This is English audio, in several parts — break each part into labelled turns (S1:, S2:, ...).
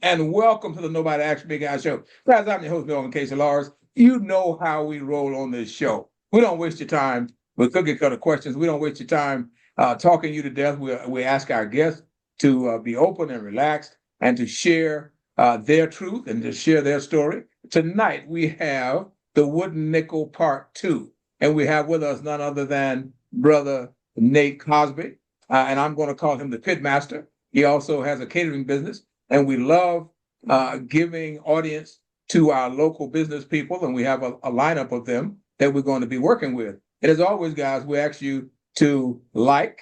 S1: and welcome to the Nobody Ask Me Guy show. Guys, I'm your host, Bill Casey Lars. You know how we roll on this show. We don't waste your time with cookie cutter questions. We don't waste your time talking you to death. We ask our guests to be open and relaxed and to share their truth and to share their story. Tonight, we have the Wooden Nickel Part 2, and we have with us none other than Brother Nate Cosby, and I'm going to call him the Pitmaster. He also has a catering business, and we love giving audience to our local business people, and we have a lineup of them that we're going to be working with. And as always, guys, we ask you to like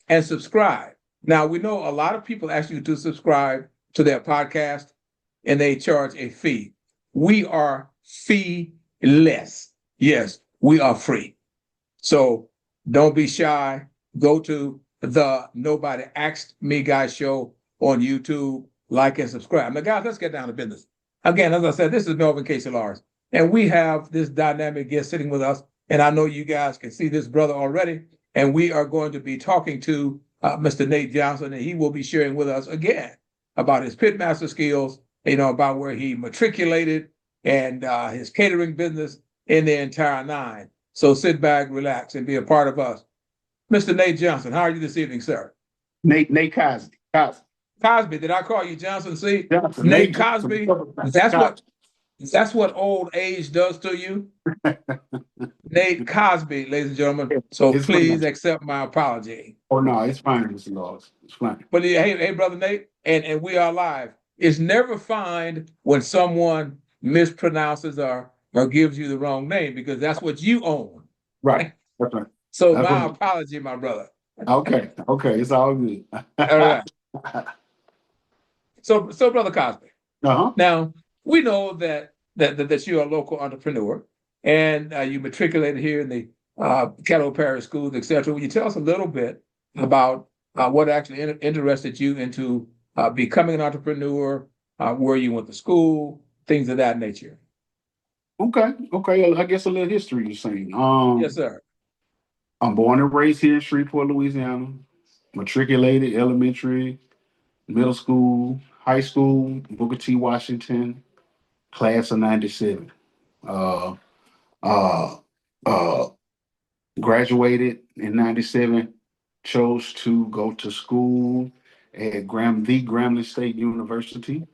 S1: and subscribe. Now, we know a lot of people ask you to subscribe to their podcast, and they charge a fee. We are fee-less. Yes, we are free. So don't be shy. Go to the Nobody Asked Me Guy show on YouTube, like and subscribe. Now, guys, let's get down to business. Again, as I said, this is Melvin Casey Lars, and we have this dynamic guest sitting with us, and I know you guys can see this brother already, and we are going to be talking to Mr. Nate Johnson, and he will be sharing with us again about his pitmaster skills, about where he matriculated and his catering business in the entire nine. So sit back, relax, and be a part of us. Mr. Nate Johnson, how are you this evening, sir?
S2: Nate Cosby.
S1: Cosby, did I call you Johnson? See,
S2: Johnson,
S1: Nate Cosby. That's what old age does to you. Nate Cosby, ladies and gentlemen. So
S2: It's
S1: please
S2: fine.
S1: accept my apology.
S2: Oh no, it's fine, Mr. Laws. It's fine.
S1: But hey, brother Nate, and we are live. It's never fine when someone mispronounces or gives you the wrong name, because that's what you own.
S2: Right. That's right.
S1: So
S2: That's
S1: my
S2: right.
S1: apology, my brother.
S2: Okay. It's all good.
S1: All right. So brother Cosby.
S2: Uh-huh.
S1: Now we know that you're a local entrepreneur, and you matriculated here in the Caddo Parish schools, etc. Will you tell us a little bit about what actually interested you into becoming an entrepreneur, where you went to school, things of that nature?
S2: Okay. I guess a little history you're saying.
S1: Yes, sir.
S2: I'm born and raised here in Shreveport, Louisiana. Matriculated elementary, middle school, high school, Booker T. Washington, class of '97. Uh, uh, uh, Graduated in '97. Chose to go to school at the Grambling State University.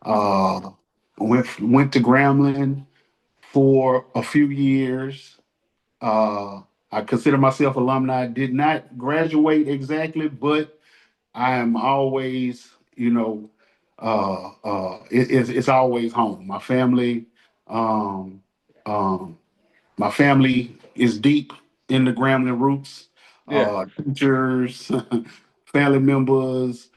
S2: Uh, went to Grambling for a few years. I consider myself alumni. Did not graduate exactly, but I am always, it's always home. Um, um, my family is deep in the Grambling roots.
S1: Yeah.
S2: Teachers, family members,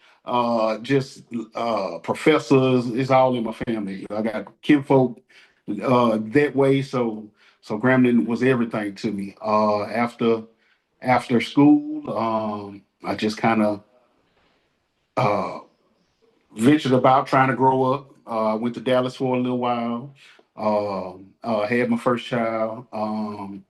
S2: professors. It's all in my family. I got kinfolk that way. So Grambling was everything to me. After school, I just kind of uh, ventured about trying to grow up. Went to Dallas for a little while. Had my first child. Um,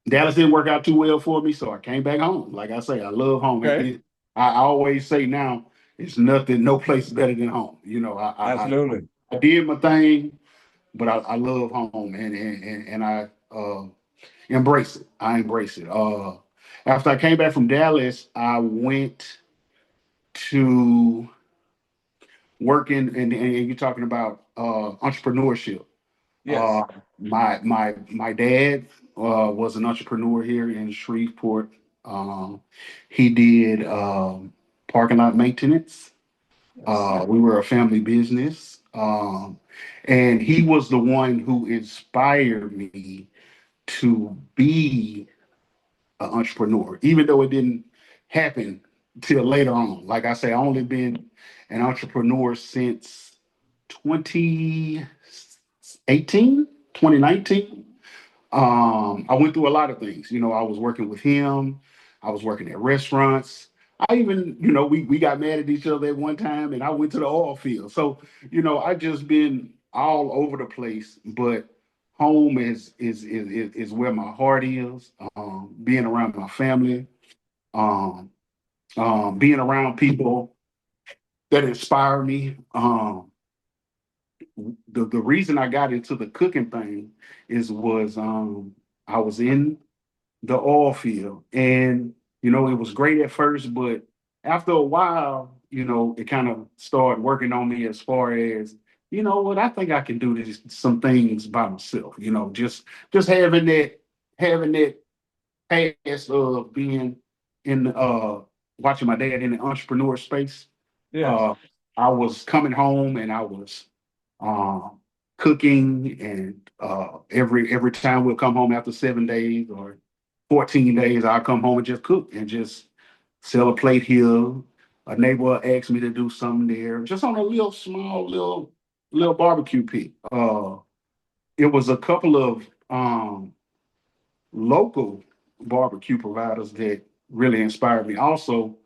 S2: Dallas didn't work out too well for me, so I came back home. Like I say, I love home.
S1: Okay.
S2: I always say now, it's nothing, no place better than home.
S1: Absolutely.
S2: I did my thing, but I love home, and I embrace it. I embrace it. After I came back from Dallas, I went to working, and you're talking about entrepreneurship.
S1: Yes.
S2: My dad was an entrepreneur here in Shreveport. Um, he did parking lot maintenance. We were a family business, and he was the one who inspired me to be an entrepreneur, even though it didn't happen till later on. Like I say, I only been an entrepreneur since 2018, 2019. I went through a lot of things. I was working with him. I was working at restaurants. I even, we got mad at each other at one time, and I went to the oil field. So, I just been all over the place. But home is where my heart is. Being around my family, um, being around people that inspired me. The reason I got into the cooking thing was I was in the oil field, and it was great at first, but after a while, it kind of started working on me as far as, what, I think I can do this some things by myself. Just having that past of being in watching my dad in the entrepreneur space.
S1: Yes.
S2: uh I was coming home and I was um cooking, and every time we'll come home after 7 days or 14 days, I'll come home and just cook and just sell a plate here. A neighbor asked me to do something there, just on a little small little barbecue pit. It was a couple of local barbecue providers that really inspired me. Also,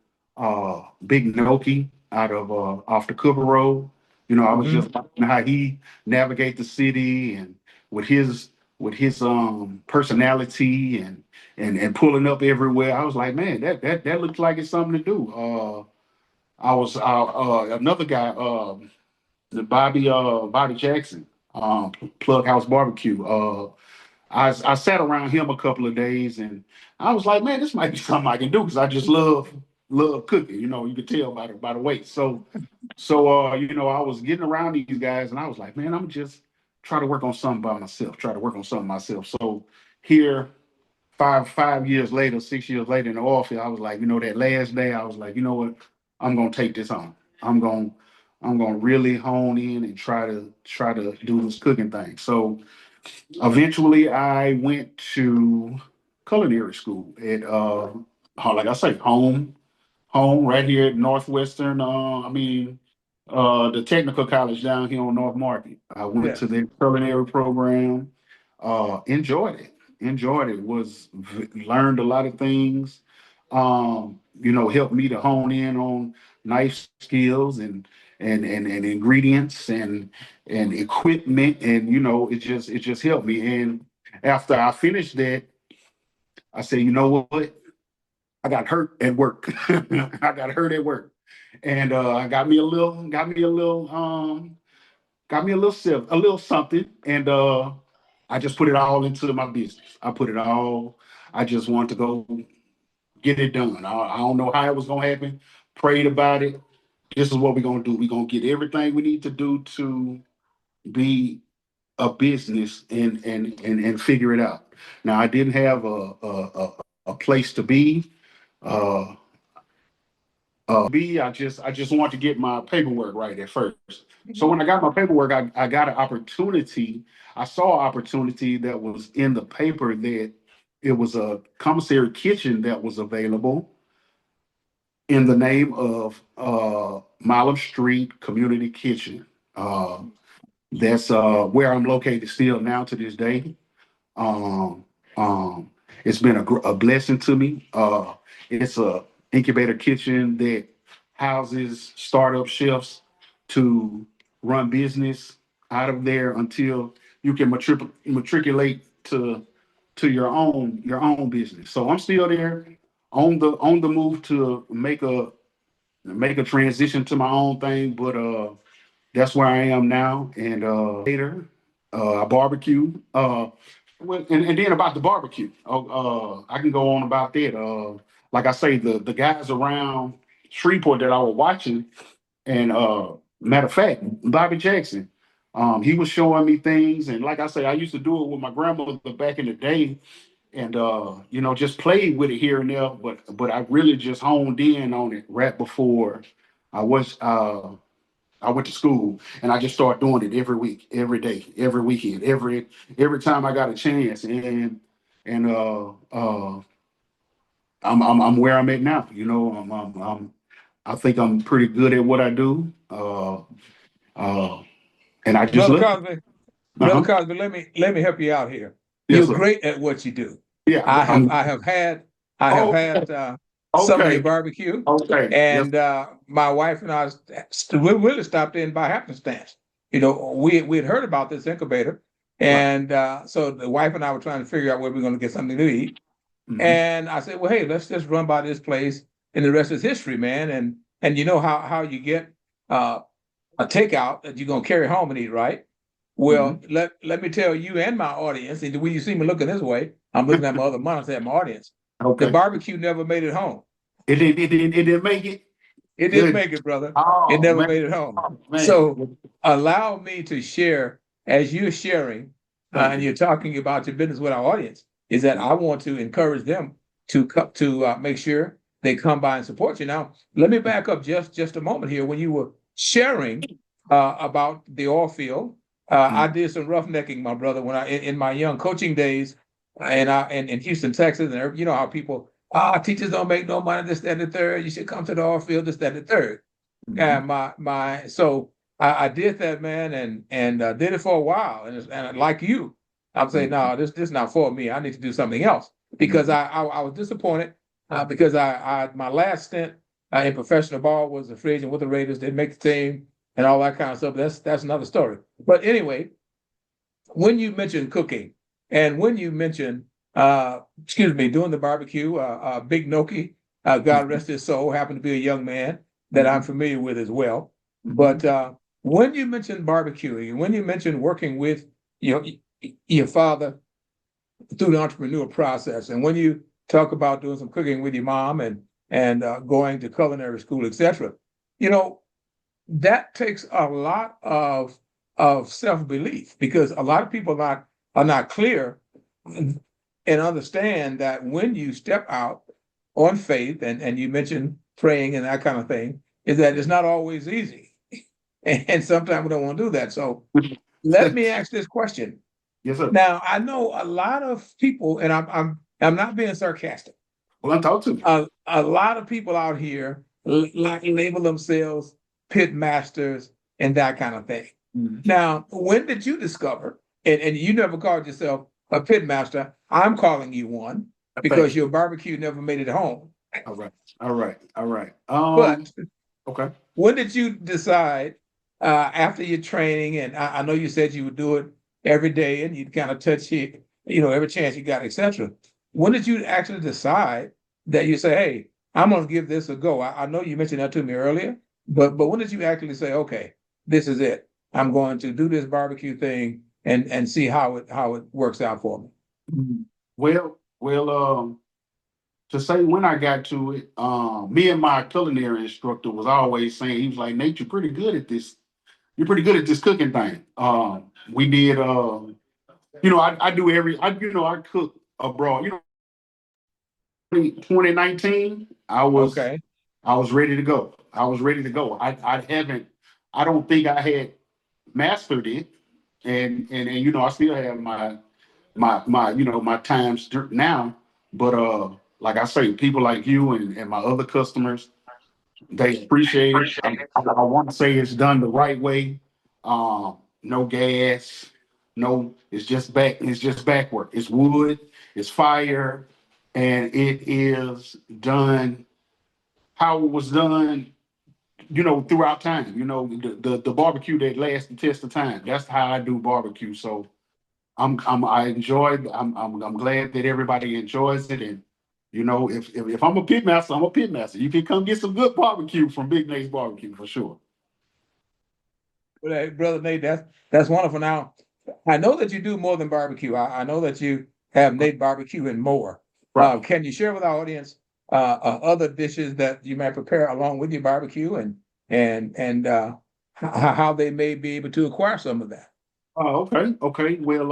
S2: Big Noki out of off the Cooper Road. I was
S1: Hmm.
S2: just watching how he navigate the city, and with his personality and pulling up everywhere. I was like, man, that looks like it's something to do. I was another guy, the Bobby Jackson, Plug House Barbecue. I sat around him a couple of days, and I was like, man, this might be something I can do because I just love cooking. You could tell by the weight. So I was getting around these guys, and I was like, man, I'm just try to work on something by myself. Try to work on something myself. So here, 5 years later, 6 years later in the oil field, I was like, that last day, I was like, you know what, I'm gonna take this on. I'm gonna I'm gonna really hone in and try to do this cooking thing. So eventually, I went to culinary school at like I say, home right here at Northwestern. The technical college down here on North Market. I went to
S1: Yes.
S2: the culinary program. Enjoyed it. Enjoyed it. Learned a lot of things. Helped me to hone in on knife skills and ingredients and equipment, and it just helped me. And after I finished that, I said, you know what? I got hurt at work. I got hurt at work, and I got me a little something, and I just put it all into my business. I put it all. I just want to go get it done. I don't know how it was gonna happen. Prayed about it. This is what we're gonna do. We're gonna get everything we need to do to be a business and figure it out. Now I didn't have a place to be. Uh, I just wanted to get my paperwork right at first. So when I got my paperwork, I got an opportunity. I saw an opportunity that was in the paper that it was a commissary kitchen that was available in the name of Milam Street Community Kitchen. Uh, that's where I'm located still now to this day. Um, um, it's been a blessing to me. It's a incubator kitchen that houses startup chefs to run business out of there until you can matriculate to your own business. So I'm still there on the move to make a transition to my own thing, but that's where I am now. And later, I barbecue. And then about the barbecue, I can go on about that. Like I say, the guys around Shreveport that I was watching, and matter of fact, Bobby Jackson, he was showing me things, and like I say, I used to do it with my grandmother back in the day, and just played with it here and there, but I really just honed in on it right before I was I went to school, and I just started doing it every week, every day, every weekend, every time I got a chance. And I'm where I'm at now. I think I'm pretty good at what I do. Uh, and I just
S1: Brother
S2: love it.
S1: Cosby, Brother
S2: Uh-huh.
S1: Cosby, let me help you out here.
S2: Yes,
S1: You're
S2: sir.
S1: great at what you do.
S2: Yeah,
S1: I have
S2: I'm
S1: I have had I have
S2: oh,
S1: had some of your
S2: okay.
S1: barbecue,
S2: Okay. Yes.
S1: and my wife and I we really stopped in by happenstance. We had heard about this incubator,
S2: Right.
S1: and so the wife and I were trying to figure out where we're going to get something to eat.
S2: Hmm.
S1: And I said, well, hey, let's just run by this place, and the rest is history, man. And you know how you get a takeout that you're gonna carry home and eat, right? Well,
S2: Mhm.
S1: let me tell you and my audience, and when you see me looking this way, I'm looking at my other monitor at my audience. The
S2: Okay.
S1: barbecue never made it home.
S2: It didn't make it.
S1: It didn't
S2: Good.
S1: make it, brother. It
S2: Oh
S1: never
S2: man.
S1: made it home.
S2: Oh, man.
S1: So allow me to share as you're sharing
S2: Thank
S1: and
S2: you.
S1: you're talking about your business with our audience. Is that I want to encourage them to come to make sure they come by and support you. Now, let me back up just a moment here. When you were sharing about the oil field, I did some roughnecking, my brother, when in my young coaching days, and I in Houston, Texas, and you know how people teachers don't make no money, this, that, and the third. You should come to the oil field, this, that, and the third.
S2: Mhm.
S1: And so I did that, man, and did it for a while. And like you, I'm saying,
S2: Mhm.
S1: no, this is not for me. I need to do something else because
S2: Mhm.
S1: I was disappointed because I my last stint in professional ball was a free agent with the Raiders. Didn't make the team and all that kind of stuff. That's another story. But anyway, when you mentioned cooking and when you mentioned, excuse me, doing the barbecue, Big Noki, God
S2: Mhm.
S1: rest his soul, happened to be a young man that I'm
S2: Mhm.
S1: familiar with as well. But
S2: Mhm.
S1: when you mentioned barbecuing and when you mentioned working with your your father through the entrepreneurial process, and when you talk about doing some cooking with your mom and going to culinary school, etc., you know, that takes a lot of self-belief because a lot of people are not clear and understand that when you step out on faith and you mentioned praying and that kind of thing, is that it's not always easy. And sometimes we don't want to do that. So let me ask this question.
S2: Yes, sir.
S1: Now, I know a lot of people, and I'm not being sarcastic.
S2: Well, I'm talking to me.
S1: A lot of people out here like label themselves pit masters and that kind of thing.
S2: Mhm.
S1: Now, when did you discover, and you never called yourself a pit master, I'm calling you one
S2: Thank
S1: because
S2: you.
S1: your barbecue never made it home.
S2: All right. All right. All right.
S1: But
S2: Okay.
S1: when did you decide after your training, and I know you said you would do it every day and you'd kind of touch it, you know, every chance you got, etc. When did you actually decide that you say, hey, I'm gonna give this a go? I know you mentioned that to me earlier, but when did you actually say, okay, this is it. I'm going to do this barbecue thing and see how it works out for me.
S2: Mhm. Well, to say when I got to it, me and my culinary instructor was always saying, he was like, Nate, you're pretty good at this. You're pretty good at this cooking thing. We did, I do I cook abroad. 2019,
S1: Okay.
S2: I was ready to go. I was ready to go. I don't think I had mastered it, and I still have my times now. But like I say, people like you and my other customers, they appreciate it. I want to say it's done the right way. No gas, no. It's just back work. It's wood. It's fire, and it is done how it was done. Throughout time. The barbecue that lasts the test of time. That's how I do barbecue. So I enjoyed. I'm glad that everybody enjoys it. And if I'm a pit master, I'm a pit master. You can come get some good barbecue from Big Nate's Barbecue for sure.
S1: Well, hey, brother Nate, that's wonderful. Now, I know that you do more than barbecue. I know that you have Nate Barbecue and more.
S2: Right.
S1: Can you share with our audience other dishes that you might prepare along with your barbecue and how they may be able to acquire some of that?
S2: Oh, okay. Okay. Well,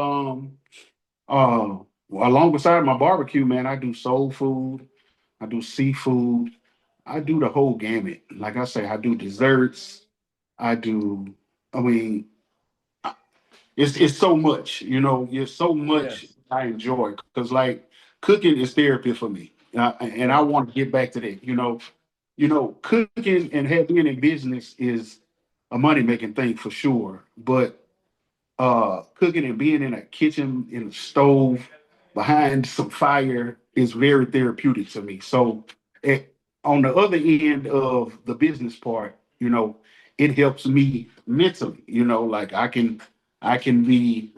S2: along beside my barbecue, man, I do soul food. I do seafood. I do the whole gamut. Like I say, I do desserts. I do. I mean, it's so much. It's so much
S1: Yes.
S2: I enjoy because like cooking is therapy for me, and I
S1: Right.
S2: want to get back to that. Cooking and being in business is a money making thing for sure, but cooking and being in a kitchen in a stove behind some fire is very therapeutic to me. So it, on the other end of the business part, it helps me mentally. Like I can be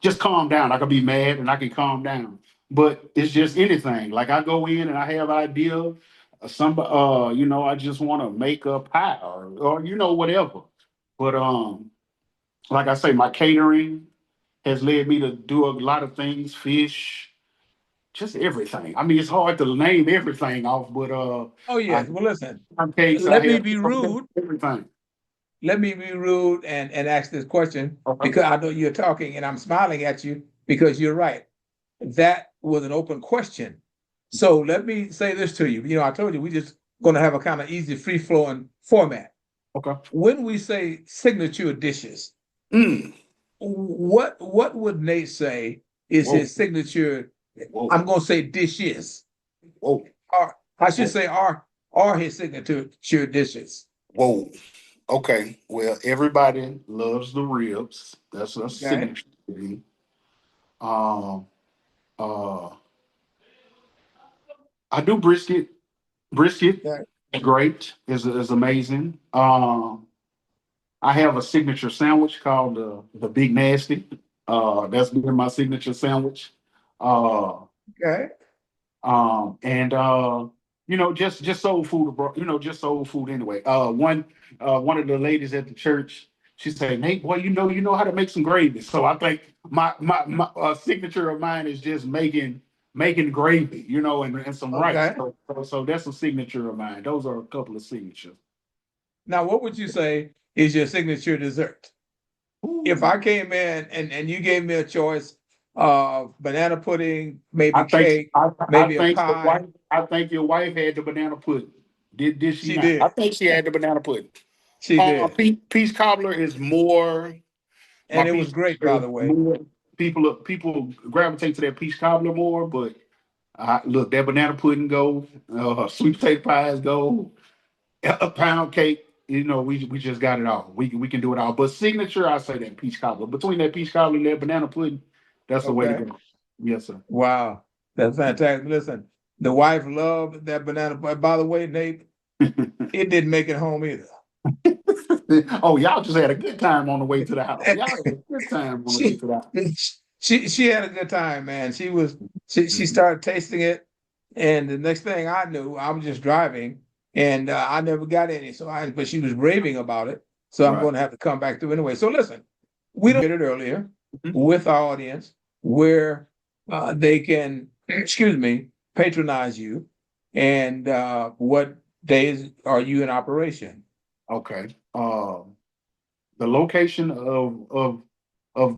S2: just calm down. I can be mad and I can calm down. But it's just anything. Like I go in and I have idea. you know, I just want to make a pie or you know whatever. But like I say, my catering has led me to do a lot of things, fish, just everything. I mean, it's hard to name everything off, but
S1: Oh
S2: I
S1: yes. Well, listen.
S2: some cakes I
S1: Let me
S2: have
S1: be rude.
S2: everything.
S1: Let me be rude and ask this question
S2: Okay.
S1: because I know you're talking and I'm smiling at you because you're right. That was an open question. So let me say this to you. You know, I told you we just going to have a kind of easy, free flowing format.
S2: Okay.
S1: When we say signature dishes,
S2: Mm.
S1: what would Nate say is
S2: Whoa.
S1: his signature?
S2: Whoa.
S1: I'm going to say dishes,
S2: Whoa.
S1: or I should
S2: Whoa.
S1: say are his signature dishes.
S2: Whoa. Okay. Well, everybody loves the ribs. That's a
S1: Okay.
S2: signature to me. Um. Uh. I do brisket. Brisket,
S1: Okay.
S2: great, is amazing. I have a signature sandwich called the Big Nasty. That's been my signature sandwich. Uh,
S1: Okay.
S2: and you know, just soul food, bro. You know, just soul food anyway. One of the ladies at the church, she said, "Nate, boy, you know how to make some gravy." So I think my signature of mine is just making gravy, you know, and some rice.
S1: Okay.
S2: So that's a signature of mine. Those are a couple of signatures.
S1: Now, what would you say is your signature dessert? If
S2: Ooh.
S1: I came in and you gave me a choice of banana pudding, maybe
S2: I think
S1: cake,
S2: I
S1: maybe a
S2: think your
S1: pie,
S2: wife I think your wife had the banana pudding. Did she
S1: she
S2: not? I
S1: did.
S2: think she had the banana pudding.
S1: She did.
S2: Peach cobbler is more my
S1: And it was
S2: peach
S1: great, by
S2: cobbler
S1: the
S2: is
S1: way.
S2: more people gravitate to that peach cobbler more, but look, that banana pudding go, sweet potato pies go, a pound cake. You know, we just got it all. We can do it all. But signature, I say that peach cobbler. Between that peach cobbler and that banana pudding, that's the way to
S1: Okay.
S2: go. Yes, sir.
S1: Wow. That's fantastic. Listen, the wife loved that banana. But by the way, Nate, it didn't make it home either.
S2: Oh, y'all just had a good time on the way to the house. Y'all had a good time on the way
S1: she
S2: to the house.
S1: she had a good time, man. She
S2: Mhm.
S1: started tasting it, and the next thing I knew, I was just driving, and I never got any. But she was raving about it, so I'm
S2: Right.
S1: going to have to come back through anyway. So listen, we
S2: Mhm.
S1: did it earlier
S2: Mhm.
S1: with our audience where they can, excuse me, patronize you, and what days are you in operation?
S2: Okay. The location of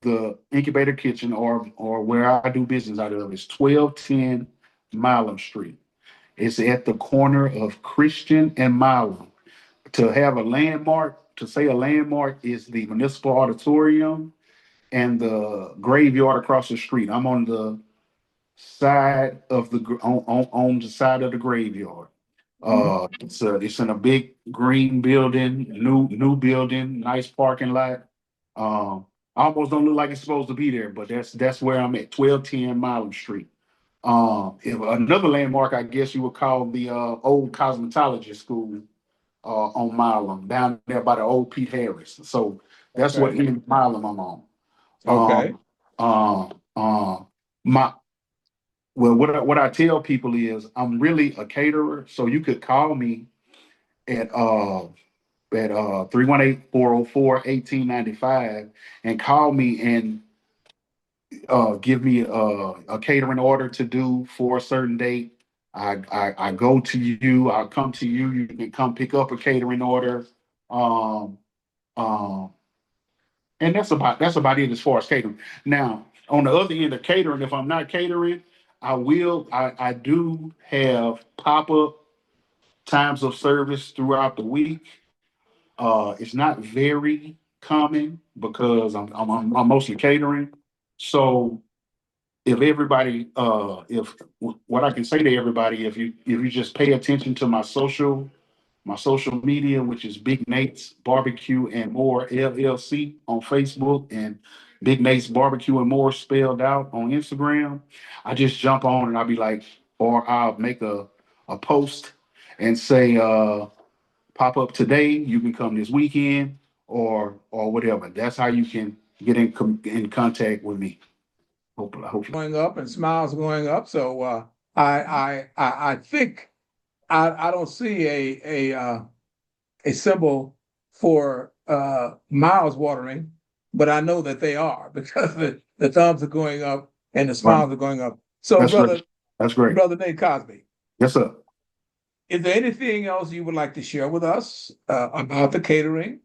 S2: the incubator kitchen or where I do business out of is 1210 Milam Street. It's at the corner of Christian and Milam. To have a landmark, to say a landmark is the municipal auditorium and the graveyard across the street. I'm on the side of on the side of the graveyard.
S1: Mhm.
S2: It's in a big green building, new building, nice parking lot. Almost don't look like it's supposed to be there, but that's where I'm at, 1210 Milam Street. If another landmark, I guess you would call the old cosmetology school on Milam, down there by the old Pete Harris. So that's what
S1: Okay.
S2: in Milam I'm on.
S1: Okay.
S2: Um, my well, what I tell people is I'm really a caterer, so you could call me at 318-404-1895 and call me and give me a catering order to do for a certain date. I go to you, I'll come to you, you can come pick up a catering order. Um, um, and that's about it as far as catering. Now, on the other end of catering, if I'm not catering, I do have pop-up times of service throughout the week. It's not very common because I'm mostly catering. So if everybody if what I can say to everybody, if you just pay attention to my social media, which is Big Nates Barbecue and More LLC on Facebook and Big Nates Barbecue and More spelled out on Instagram. I just jump on and I'll be like, or I'll make a post and say, pop up today, you can come this weekend or whatever. That's how you can get in contact with me. Hopefully.
S1: Going up and smiles going up. So I think I don't see a symbol for miles watering, but I know that they are because the thumbs are going up and the
S2: Right.
S1: smiles are going up. So,
S2: That's great. That's great.
S1: brother Nate Cosby,
S2: Yes, sir.
S1: is there anything else you would like to share with us about the catering?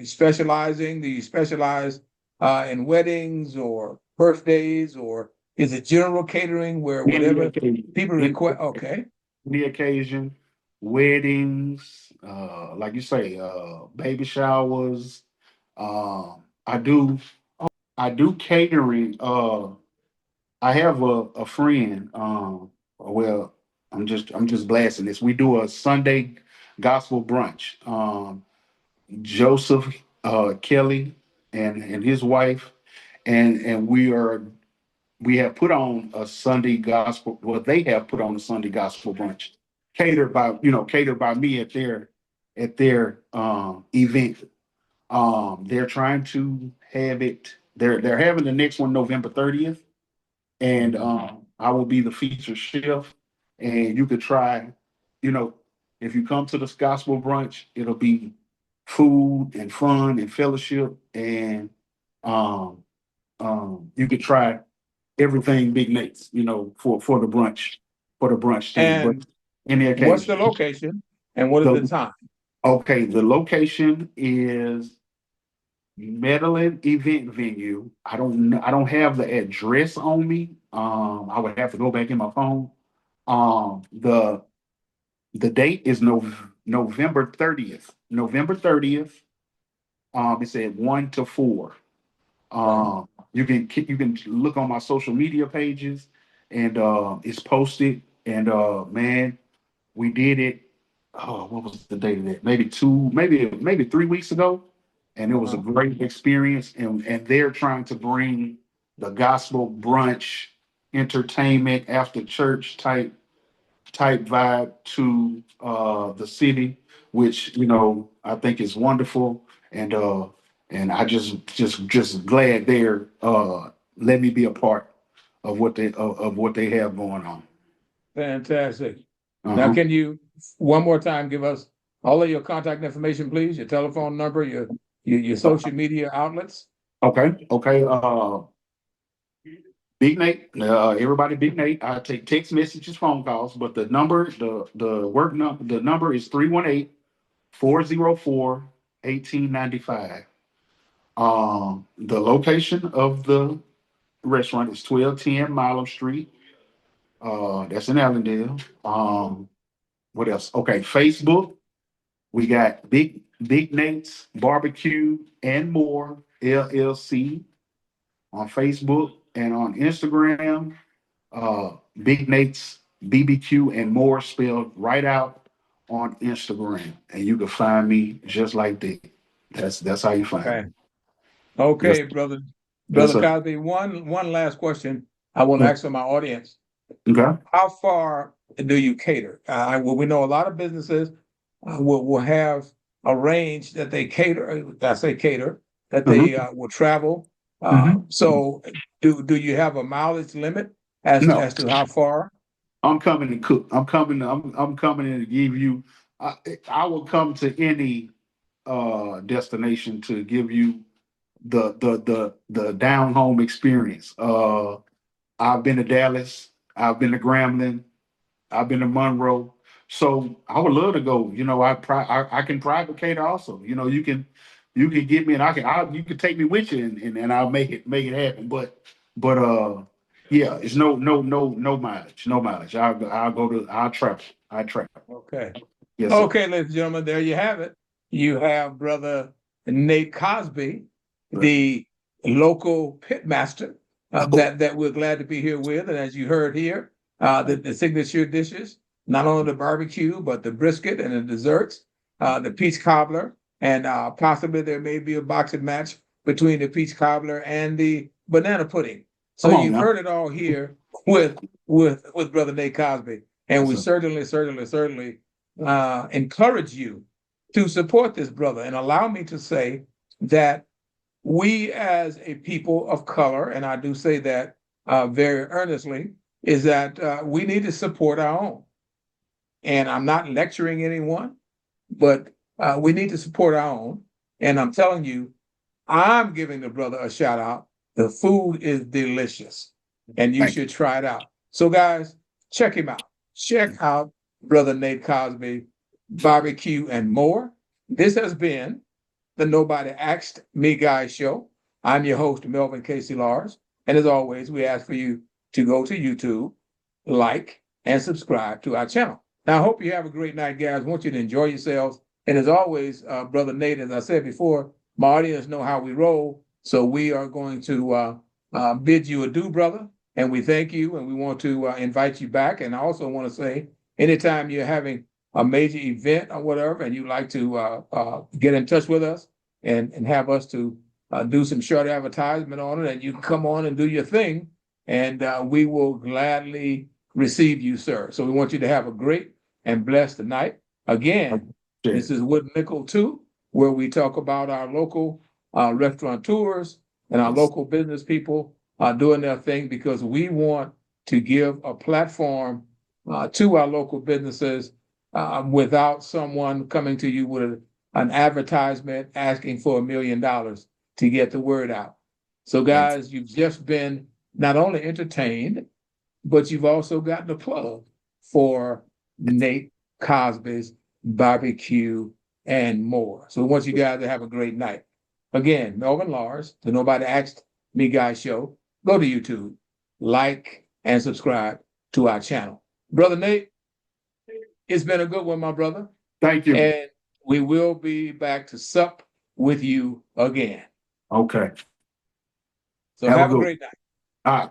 S1: Specializing, do you specialize in weddings or birthdays, or is it general catering where
S2: Any
S1: whatever
S2: occasion,
S1: people request? Okay.
S2: any occasion, weddings, like you say, baby showers. I do, I do catering. I have a friend. Well, I'm just blasting this. We do a Sunday gospel brunch. Joseph Kelly and his wife, and we have put on a Sunday gospel. Well, they have put on a Sunday gospel brunch, catered by me at their event. They're trying to have it. They're having the next one November 30th, and I will be the featured chef. And you could try, you know, if you come to this gospel brunch, it'll be food and fun and fellowship, and um, you could try everything Big Nate's, for the brunch team. But
S1: And
S2: any
S1: what's the
S2: occasion,
S1: location and what is the
S2: the
S1: time?
S2: okay, the location is Medellin Event Venue. I don't have the address on me. I would have to go back in my phone. Um, the the date is November 30th. November 30th. It's at 1 to 4.
S1: Okay.
S2: You can look on my social media pages, and it's posted. And man, we did it. Oh, what was the date of that? Maybe 3 weeks ago, and it was a
S1: Uh-huh.
S2: great experience. And they're trying to bring the gospel brunch, entertainment after church type vibe to the city, which I think is wonderful. And I just glad they're let me be a part of what they have going on.
S1: Fantastic. Now,
S2: Uh-huh.
S1: can you one more time give us all of your contact information, please? Your telephone number, your social media outlets.
S2: Okay. Big Nate, everybody, Big Nate. I take text messages, phone calls, but the work number, the number is 318-404-1895. The location of the restaurant is 1210 Milam Street. That's in Allendale. What else? Okay, Facebook. We got Big Nate's Barbecue and More LLC on Facebook, and on Instagram. Big Nate's BBQ and More spelled right out on Instagram, and you can find me just like that. That's how you find me.
S1: Okay.
S2: Yes,
S1: Okay,
S2: yes,
S1: brother
S2: sir.
S1: Cosby. One last question I want to ask of my audience.
S2: Okay.
S1: How far do you cater? Well, we know a lot of businesses will have arranged that they cater. I say cater that they
S2: Mm-hmm.
S1: will travel.
S2: Mm-hmm.
S1: So, do you have a mileage limit
S2: No,
S1: as to how far?
S2: I'm coming to cook. I'm coming in to give you. I, I will come to any destination to give you the down home experience. I've been to Dallas. I've been to Grambling. I've been to Monroe. So I would love to go. I can private cater also. You can get me, and you can take me with you, and I'll make it happen. But yeah, it's no mileage, no mileage. I'll travel. I travel.
S1: Okay.
S2: Yes, sir.
S1: Okay, ladies and gentlemen, there you have it. You have brother Nate Cosby,
S2: Right.
S1: the local pit master
S2: Oh,
S1: that we're glad to be here with. And as you heard here, the signature dishes, not only the barbecue, but the brisket and the desserts, the peach cobbler, and possibly there may be a boxing match between the peach cobbler and the banana pudding. So
S2: come on
S1: you've
S2: now.
S1: heard it all here with brother Nate Cosby. And
S2: Yes,
S1: we
S2: sir.
S1: certainly encourage you to support this brother. And allow me to say that we, as a people of color, and I do say that very earnestly, is that we need to support our own. And I'm not lecturing anyone, but we need to support our own. And I'm telling you, I'm giving the brother a shout out. The food is delicious and you
S2: Thank
S1: should try it out. So, guys, check him out. Check out Brother Nate Cosby, barbecue, and more. This has been the Nobody Asked Me Guy show. I'm your host, Melvin Casey Lars. And as always, we ask for you to go to YouTube, like, and subscribe to our channel. Now, I hope you have a great night, guys. I want you to enjoy yourselves. And as always, Brother Nate, as I said before, my audience know how we roll. So we are going to bid you adieu, brother. And we thank you and we want to invite you back. And I also want to say, anytime you're having a major event or whatever, and you'd like to get in touch with us and have us to do some short advertisement on it, and you can come on and do your thing, and we will gladly receive you, sir. So we want you to have a great and blessed night. Again, this is Wood Nickel 2, where we talk about our local restaurateurs and our local business people doing their thing, because we want to give a platform to our local businesses without someone coming to you with an advertisement asking for $1 million to get the word out. So, guys, you've just been not only entertained, but you've also gotten a plug for Nate Cosby's barbecue and more. So we want you guys to have a great night. Again, Melvin Lars, the Nobody Asked Me Guy show. Go to YouTube, like, and subscribe to our channel. Brother Nate, it's been a good one, my brother.
S2: Thank you.
S1: And we will be back to sup with you again.
S2: Okay.
S1: So have a great night.
S2: All right.